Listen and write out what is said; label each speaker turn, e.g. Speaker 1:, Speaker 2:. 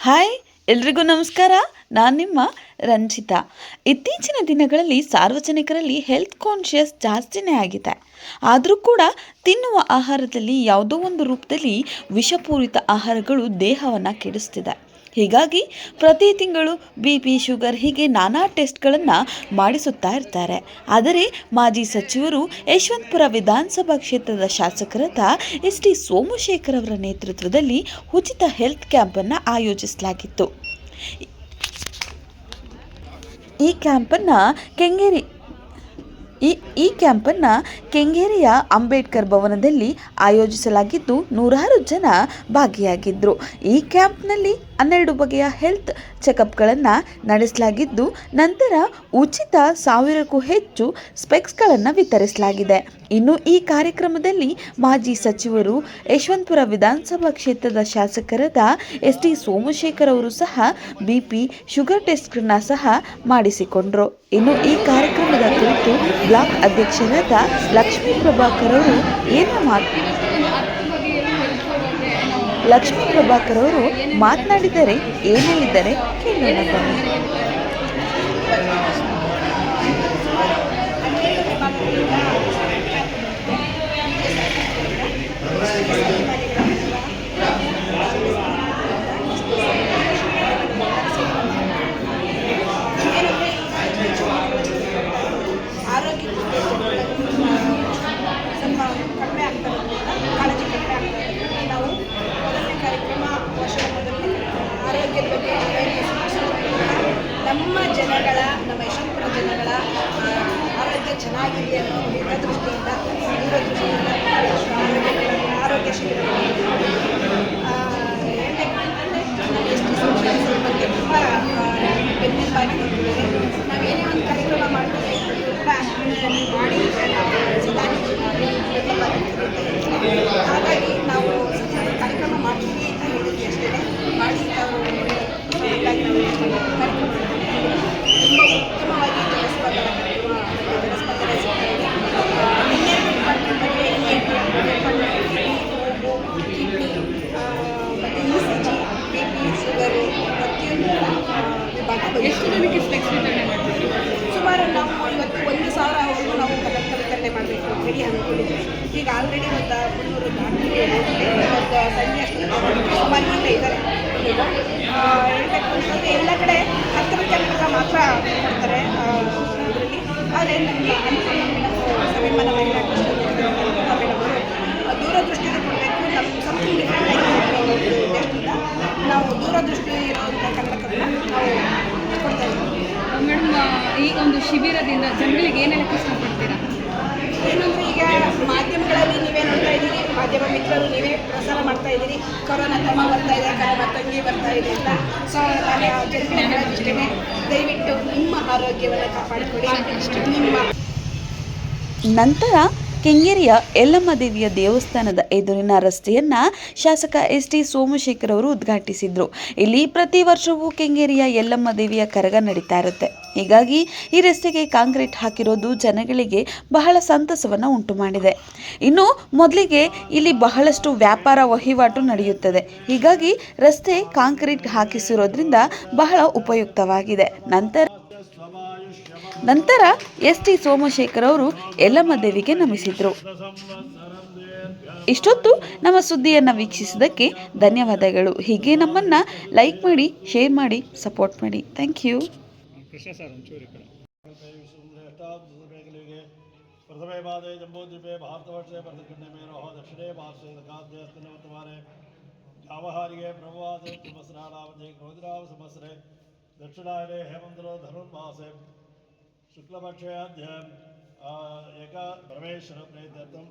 Speaker 1: Hi, ಎಲ್ರಿಗೂ ನಮಸ್ಕಾರ. ನಾನು ನಿಮ್ಮ ರಂಜಿತಾ. ಇತ್ತೀಚಿನ ದಿನಗಳಲ್ಲಿ ಸಾರ್ವಜನಿಕರಲ್ಲಿ ಹೆಲ್ತ್ ಕಾನ್ಷಿಯಸ್ ಜಾಸ್ತಿನೇ ಆಗಿದೆ. ಆದರೂ ಕೂಡ ತಿನ್ನುವ ಆಹಾರದಲ್ಲಿ ಯಾವುದೋ ಒಂದು ರೂಪದಲ್ಲಿ ವಿಷಪೂರಿತ ಆಹಾರಗಳು ದೇಹವನ್ನು ಕೆಡಿಸ್ತಿದೆ. ಹೀಗಾಗಿ ಪ್ರತಿ ತಿಂಗಳು BP, ಶುಗರ್ ಹೀಗೆ ನಾನಾ ಟೆಸ್ಟ್ಗಳನ್ನು ಮಾಡಿಸುತ್ತಾ ಇರ್ತಾರೆ. ಆದರೆ ಮಾಜಿ ಸಚಿವರು ಯಶವಂತಪುರ ವಿಧಾನಸಭಾ ಕ್ಷೇತ್ರದ ಶಾಸಕರಾದ SD ಸೋಮಶೇಖರ್ ಅವರ ನೇತೃತ್ವದಲ್ಲಿ ಉಚಿತ ಹೆಲ್ತ್ ಕ್ಯಾಂಪನ್ನು ಆಯೋಜಿಸಲಾಗಿತ್ತು. ಈ ಕ್ಯಾಂಪನ್ನು ಕೆಂಗೇರಿ ಈ ಕ್ಯಾಂಪನ್ನು ಕೆಂಗೇರಿಯ ಅಂಬೇಡ್ಕರ್ ಭವನದಲ್ಲಿ ಆಯೋಜಿಸಲಾಗಿದ್ದು ನೂರಾರು ಜನ ಭಾಗಿಯಾಗಿದ್ದರು. ಈ ಕ್ಯಾಂಪ್ನಲ್ಲಿ 12 ಬಗೆಯ ಹೆಲ್ತ್ ಚೆಕಪ್ಗಳನ್ನು ನಡೆಸಲಾಗಿದ್ದು ನಂತರ ಉಚಿತ 1000ಕ್ಕೂ ಹೆಚ್ಚು ಸ್ಪೆಕ್ಸ್ಗಳನ್ನು ವಿತರಿಸಲಾಗಿದೆ. ಇನ್ನು ಈ ಕಾರ್ಯಕ್ರಮದಲ್ಲಿ ಮಾಜಿ ಸಚಿವರು ಯಶವಂತಪುರ ವಿಧಾನಸಭಾ ಕ್ಷೇತ್ರದ ಶಾಸಕರಾದ SD ಸೋಮಶೇಖರ್ ಅವರು ಸಹ BP, ಶುಗರ್ ಟೆಸ್ಟ್ಗಳನ್ನು ಸಹ ಮಾಡಿಸಿಕೊಂಡರು. ಇನ್ನು ಈ ಕಾರ್ಯಕ್ರಮದ ಕುರಿತು ಬ್ಲಾಕ್ ಅಧ್ಯಕ್ಷರಾದ ಲಕ್ಷ್ಮೀ ಪ್ರಭಾಕರ್ ಅವರು ಮಾತನಾಡಿದರೆ ಏನು ಹೇಳಿದ್ದಾರೆ ಕೇಳೋಣ ಬನ್ನಿ.
Speaker 2: ನಮ್ಮ ಜನಗಳ ನಮ್ಮ ಯಶವಂತಪುರ ಜನಗಳ ಆರೋಗ್ಯ ಚೆನ್ನಾಗಿದೆ ಅನ್ನೋ ಹಿತದೃಷ್ಟಿಯಿಂದ ಆರೋಗ್ಯ ಶಿಬಿರ ಹೇಳಬೇಕು ಅಂತಂದರೆ ನಮ್ಮ SD ಸೋಮಶೇಖರ್ ಬಗ್ಗೆ ತುಂಬ ಬೆನ್ನೆಲುಬಾಗಿ ನಿಂತಿದ್ದಾರೆ. ನಾವೇನೇ ಒಂದು ಕಾರ್ಯಕ್ರಮ ಮಾಡ್ತೀವಿ ಕೂಡ ಮಾಡಿ ಹಾಗಾಗಿ ನಾವು ಕಾರ್ಯಕ್ರಮ ಮಾಡ್ತೀವಿ ಅಂತ ಹೇಳಿದ್ವಿ ಅಷ್ಟೇ. ಮಾಡಿ ತುಂಬ ಉತ್ತಮವಾಗಿ ಜನಸ್ಪಂದನೆ ಸಿಗ್ತಾ ಇದೆ. ಇನ್ನೆರಡು ಡಿಪಾರ್ಟ್ಮೆಂಟಲ್ಲಿ ಕಿಡ್ನಿ ಮತ್ತು ECG, BP, ಶುಗರು ಪ್ರತಿಯೊಂದು ವಿಭಾಗ ಸುಮಾರು ನಾವು ಇವತ್ತು 1,000ವರೆಗೂ ನಾವು ಪದಾರ್ಥ ವಿತರಣೆ ಮಾಡಬೇಕು ರೆಡಿ ಅಂದ್ಕೊಂಡಿದ್ವಿ. ಈಗ ಆಲ್ರೆಡಿ ಒಂದು 300 ದಾಟಿದೆ. ಒಂದು ಸಂಜೆ ಅಷ್ಟು ಸುಮಾರು ಮಂದಿ ಇದ್ದಾರೆ. ಹೇಳಬೇಕು ಅಂತಂದರೆ ಎಲ್ಲ ಕಡೆ 10 ಜನರಿಗೆ ಮಾತ್ರ ಕೊಡ್ತಾರೆ ಅದರಲ್ಲಿ. ಆದರೆ ನಮ್ಮ ಸಮೀಪನ ಮಹಿಳಾ ಮೇಡಮರು ದೂರದೃಷ್ಟಿಯಿಂದ ಕೊಡಬೇಕು. ನಮ್ಮ ಸಮಥಿಂಗ್ ಡಿಫ್ರೆಂಟ್ ಆಗಿ ಉದ್ದೇಶದಿಂದ ನಾವು ದೂರದೃಷ್ಟಿ ಇರುವಂಥ ಕನ್ನಡಕವನ್ನು ನಾವು ಕೊಡ್ತಾ ಇದ್ದೀವಿ.
Speaker 3: ಮೇಡಮ್, ಈ ಒಂದು ಶಿಬಿರದಿಂದ ಜನಗಳಿಗೆ ಏನೆಲ್ಲ ಇಷ್ಟಪಡ್ತೀರಾ?
Speaker 2: ಏನಂದರೆ ಈಗ ಮಾಧ್ಯಮಗಳಲ್ಲಿ ನೀವೇ ನೋಡ್ತಾ ಇದ್ದೀರಿ, ಮಾಧ್ಯಮ ಮಿತ್ರರು ನೀವೇ ಪ್ರಸಾರ ಮಾಡ್ತಾ ಇದ್ದೀರಿ, ಕೊರೋನಾ ತಮ್ಮ ಬರ್ತಾ ಇದೆ, ಕೊರೋನಾ ತಂಗಿ ಬರ್ತಾ ಇದೆ ಅಂತ. ಸೊ ನಾನು ಜನರಿಗೆ ಹೇಳೋದಿಷ್ಟೇ, ದಯವಿಟ್ಟು ನಿಮ್ಮ ಆರೋಗ್ಯವನ್ನು ಕಾಪಾಡಿಕೊಳ್ಳಿ. ನಿಮ್ಮ
Speaker 1: ನಂತರ ಕೆಂಗೇರಿಯ ಯಲ್ಲಮ್ಮ ದೇವಿಯ ದೇವಸ್ಥಾನದ ಎದುರಿನ ರಸ್ತೆಯನ್ನು ಶಾಸಕ SD ಸೋಮಶೇಖರ್ ಅವರು ಉದ್ಘಾಟಿಸಿದರು. ಇಲ್ಲಿ ಪ್ರತಿ ವರ್ಷವೂ ಕೆಂಗೇರಿಯ ಯಲ್ಲಮ್ಮ ದೇವಿಯ ಕರಗ ನಡೀತಾ ಇರುತ್ತೆ. ಹೀಗಾಗಿ ಈ ರಸ್ತೆಗೆ ಕಾಂಕ್ರೀಟ್ ಹಾಕಿರೋದು ಜನಗಳಿಗೆ ಬಹಳ ಸಂತಸವನ್ನು ಉಂಟು ಮಾಡಿದೆ. ಇನ್ನು ಮೊದಲಿಗೆ ಇಲ್ಲಿ ಬಹಳಷ್ಟು ವ್ಯಾಪಾರ ವಹಿವಾಟು ನಡೆಯುತ್ತದೆ. ಹೀಗಾಗಿ ರಸ್ತೆ ಕಾಂಕ್ರೀಟ್ ಹಾಕಿಸಿರೋದ್ರಿಂದ ಬಹಳ ಉಪಯುಕ್ತವಾಗಿದೆ. ನಂತರ SD ಸೋಮಶೇಖರ್ ಅವರು ಯಲ್ಲಮ್ಮ ದೇವಿಗೆ ನಮಿಸಿದರು. ಇಷ್ಟೊತ್ತು ನಮ್ಮ ಸುದ್ದಿಯನ್ನು ವೀಕ್ಷಿಸಿದ್ದಕ್ಕೆ ಧನ್ಯವಾದಗಳು. ಹೀಗೆ ನಮ್ಮನ್ನು ಲೈಕ್ ಮಾಡಿ, ಶೇರ್ ಮಾಡಿ, ಸಪೋರ್ಟ್ ಮಾಡಿ. Thank you.
Speaker 4: प्रथमे पादे जम्बूद्वीपे भारतवर्षे भरतखण्डे मेरोः दक्षिणे पार्श्वे दक्षिणे जावहारिगे ब्रह्मवासे त्रिमस्राणावधे क्रोधिराव संवत्सरे दक्षिणायने हेमन्तरो धनुर्मासे शुक्लपक्षे अद्य एक परमेश्वर प्रेत्यर्थम्